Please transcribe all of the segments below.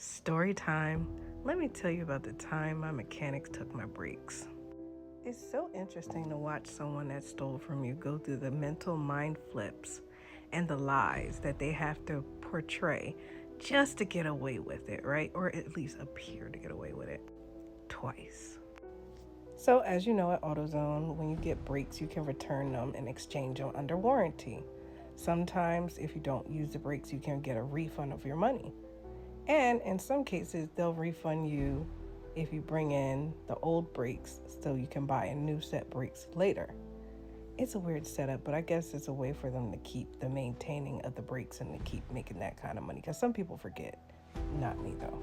Story time. Let me tell you about the time my mechanics took my brakes. It's so interesting to watch someone that stole from you go through the mental mind flips and the lies that they have to portray just to get away with it, right? Or at least appear to get away with it twice. So, as you know, at AutoZone, when you get brakes, you can return them and exchange them under warranty. Sometimes, if you don't use the brakes, you can get a refund of your money. And in some cases, they'll refund you if you bring in the old brakes so you can buy a new set of brakes later. It's a weird setup, but I guess it's a way for them to keep the maintaining of the brakes and to keep making that kind of money because some people forget. Not me though.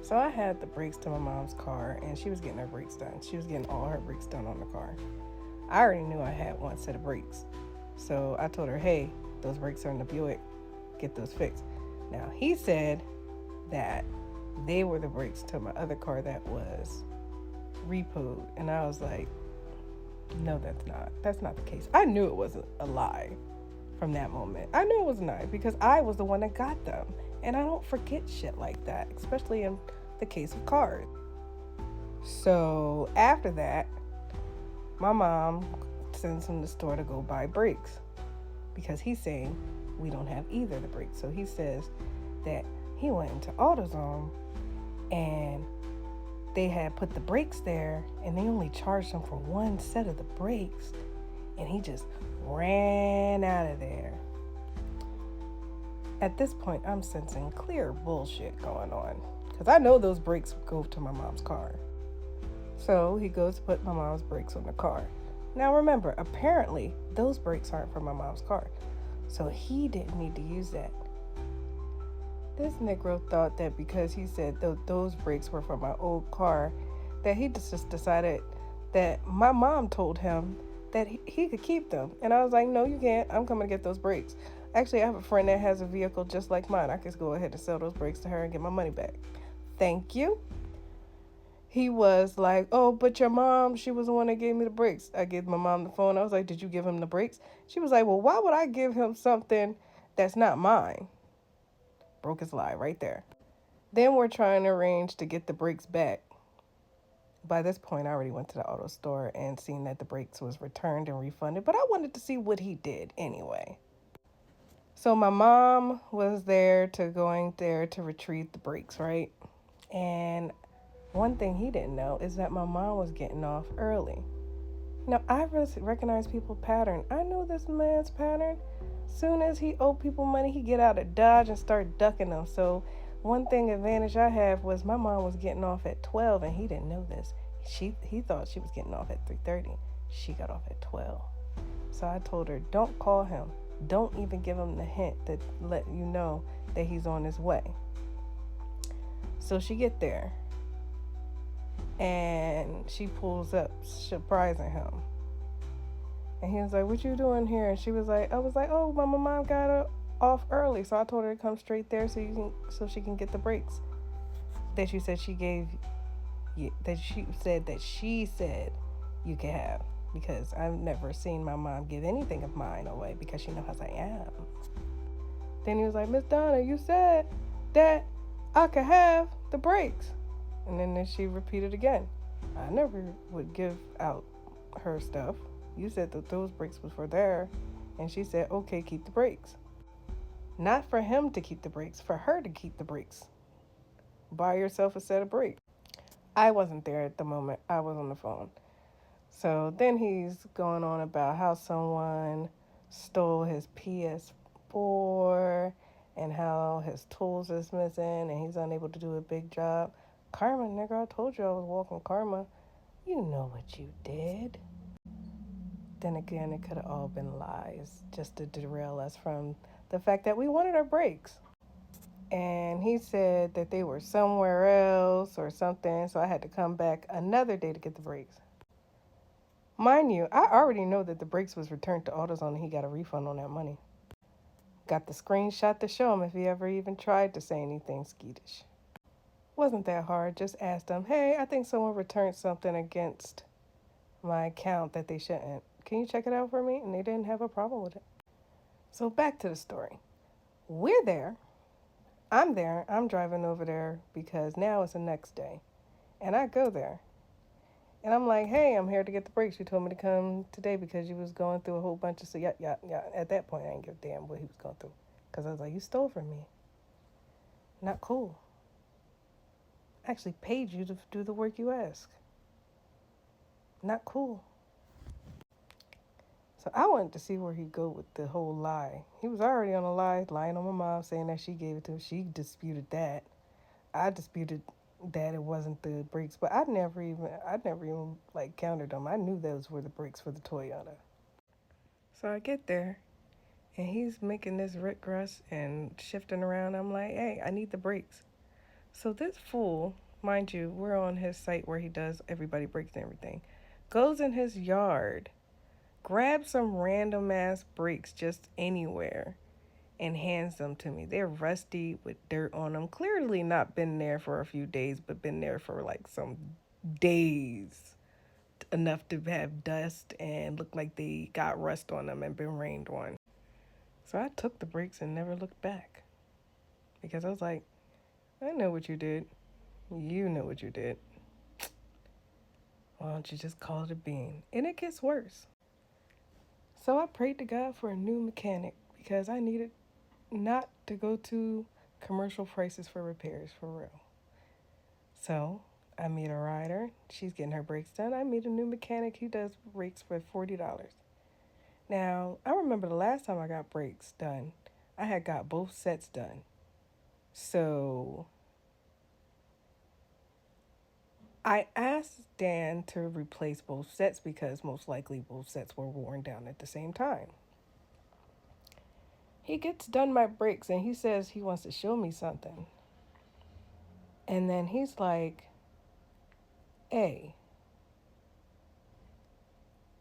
So I had the brakes to my mom's car and she was getting her brakes done. She was getting all her brakes done on the car. I already knew I had one set of brakes. So I told her, hey, those brakes are in the Buick. Get those fixed. Now he said that they were the brakes to my other car that was repoed. And I was like, no, that's not the case. I knew it wasn't a lie from that moment. I knew it was a lie because I was the one that got them. And I don't forget shit like that, especially in the case of cars. So after that, my mom sends him to the store to go buy brakes because he's saying we don't have either of the brakes. So he says that he went into AutoZone and they had put the brakes there and they only charged him for one set of the brakes and he just ran out of there. At this point, I'm sensing clear bullshit going on because I know those brakes go to my mom's car. So he goes to put my mom's brakes on the car. Now remember, apparently those brakes aren't for my mom's car. So he didn't need to use that. This Negro thought that because he said those brakes were for my old car, that he just decided that my mom told him that he could keep them. And I was like, no, you can't. I'm coming to get those brakes. Actually, I have a friend that has a vehicle just like mine. I could go ahead and sell those brakes to her and get my money back. Thank you. He was like, oh, but your mom, she was the one that gave me the brakes. I gave my mom the phone. I was like, did you give him the brakes? She was like, well, why would I give him something that's not mine? Broke his lie right there. Then we're trying to arrange to get the brakes back. By this point, I already went to the auto store and seen that the brakes was returned and refunded, but I wanted to see what he did anyway. So my mom was going there to retrieve the brakes, right? And one thing he didn't know is that my mom was getting off early. Now, I recognize people's pattern. I know this man's pattern. Soon as he owed people money, he get out of Dodge and start ducking them. So one thing advantage I have was my mom was getting off at 12 and he didn't know this. He thought she was getting off at 3:30. She got off at 12. So I told her, don't call him. Don't even give him the hint that let you know that he's on his way. So she get there and she pulls up, surprising him. And he was like, what you doing here? And I was like, oh, my mom got off early. So I told her to come straight there so she can get the brakes that you said she gave you, that she said you could have. Because I've never seen my mom give anything of mine away because she knows how I am. Then he was like, Miss Donna, you said that I could have the brakes. And then she repeated again. I never would give out her stuff. You said that those brakes was for there. And she said, okay, keep the brakes. Not for him to keep the brakes, for her to keep the brakes. Buy yourself a set of brakes. I wasn't there at the moment. I was on the phone. So then he's going on about how someone stole his PS4 and how his tools is missing and he's unable to do a big job. Karma, nigga, I told you I was walking karma. You know what you did. Then again, it could have all been lies just to derail us from the fact that we wanted our brakes. And he said that they were somewhere else or something, so I had to come back another day to get the brakes. Mind you, I already know that the brakes was returned to AutoZone and he got a refund on that money. Got the screenshot to show him if he ever even tried to say anything skeetish. Wasn't that hard, just asked him, hey, I think someone returned something against my account that they shouldn't. Can you check it out for me? And they didn't have a problem with it. So back to the story. We're there I'm there. I'm driving over there because now it's the next day. And I go there. And I'm like, hey, I'm here to get the brakes. You told me to come today because you was going through a whole bunch of so yeah, yeah, yeah. At that point, I didn't give a damn what he was going through. Because I was like, you stole from me. Not cool. I actually paid you to do the work you asked. Not cool. So I wanted to see where he'd go with the whole lie. He was already on a lie, lying on my mom, saying that she gave it to him. She disputed that. I disputed that it wasn't the brakes, but I never even like counted them. I knew those were the brakes for the Toyota. So I get there, and he's making this Rick Russ and shifting around. I'm like, hey, I need the brakes. So this fool, mind you, we're on his site where he does everybody brakes and everything, goes in his yard, grabs some random ass brakes just anywhere, and hands them to me. They're rusty with dirt on them. Clearly not been there for a few days, but been there for like some days. Enough to have dust and look like they got rust on them and been rained on. So I took the brakes and never looked back. Because I was like, I know what you did. You know what you did. Why don't you just call it a bean? And it gets worse. So I prayed to God for a new mechanic because I needed not to go to commercial prices for repairs for real. So I meet a rider. She's getting her brakes done. I meet a new mechanic. He does brakes for $40. Now, I remember the last time I got brakes done, I had got both sets done. So I asked Dan to replace both sets because most likely both sets were worn down at the same time. He gets done my brakes and he says he wants to show me something. And then he's like, hey,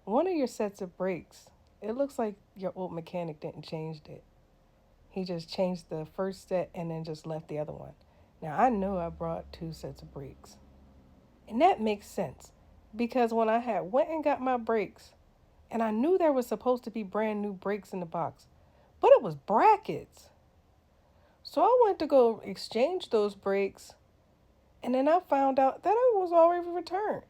one of your sets of brakes, it looks like your old mechanic didn't change it. He just changed the first set and then just left the other one. Now, I know I brought two sets of brakes. And that makes sense because when I had went and got my brakes, and I knew there was supposed to be brand new brakes in the box, but it was brackets. So I went to go exchange those brakes, and then I found out that it was already returned.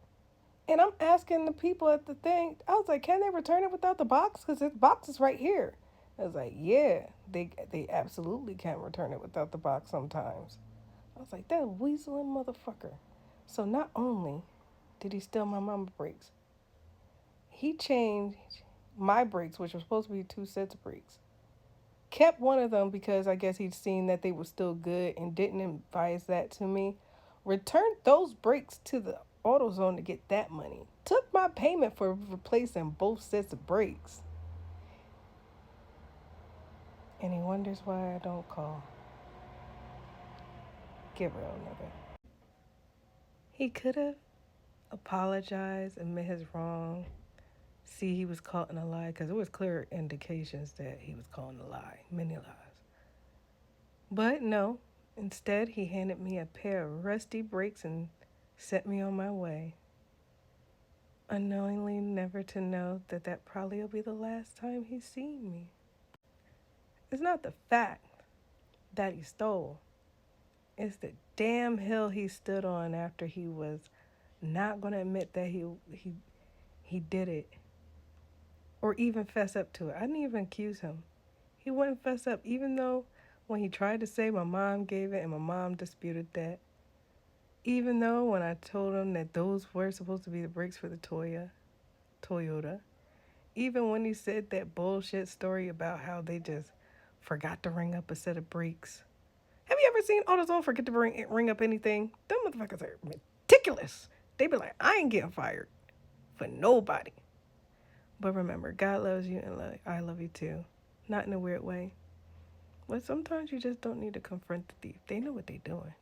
And I'm asking the people at the thing, I was like, can they return it without the box? Because this box is right here. I was like, yeah, they absolutely can't return it without the box sometimes. I was like, that weaseling motherfucker. So not only did he steal my mama brakes, he changed my brakes, which were supposed to be two sets of brakes. Kept one of them because I guess he'd seen that they were still good and didn't advise that to me. Returned those brakes to the AutoZone to get that money. Took my payment for replacing both sets of brakes. And he wonders why I don't call. Get real, nigga. He could have apologized, admit his wrong. See, he was caught in a lie because there was clear indications that he was caught in a lie, many lies. But no, instead he handed me a pair of rusty brakes and set me on my way. Unknowingly, never to know that that probably will be the last time he's seen me. It's not the fact that he stole. It's the damn hill he stood on after he was not going to admit that he did it or even fess up to it. I didn't even accuse him. He wouldn't fess up, even though when he tried to say my mom gave it and my mom disputed that. Even though when I told him that those were supposed to be the brakes for the Toyota. Even when he said that bullshit story about how they just forgot to ring up a set of brakes. Have you ever seen AutoZone forget to ring up anything? Them motherfuckers are meticulous. They be like, I ain't getting fired for nobody. But remember, God loves you and I love you too. Not in a weird way. But sometimes you just don't need to confront the thief. They know what they're doing.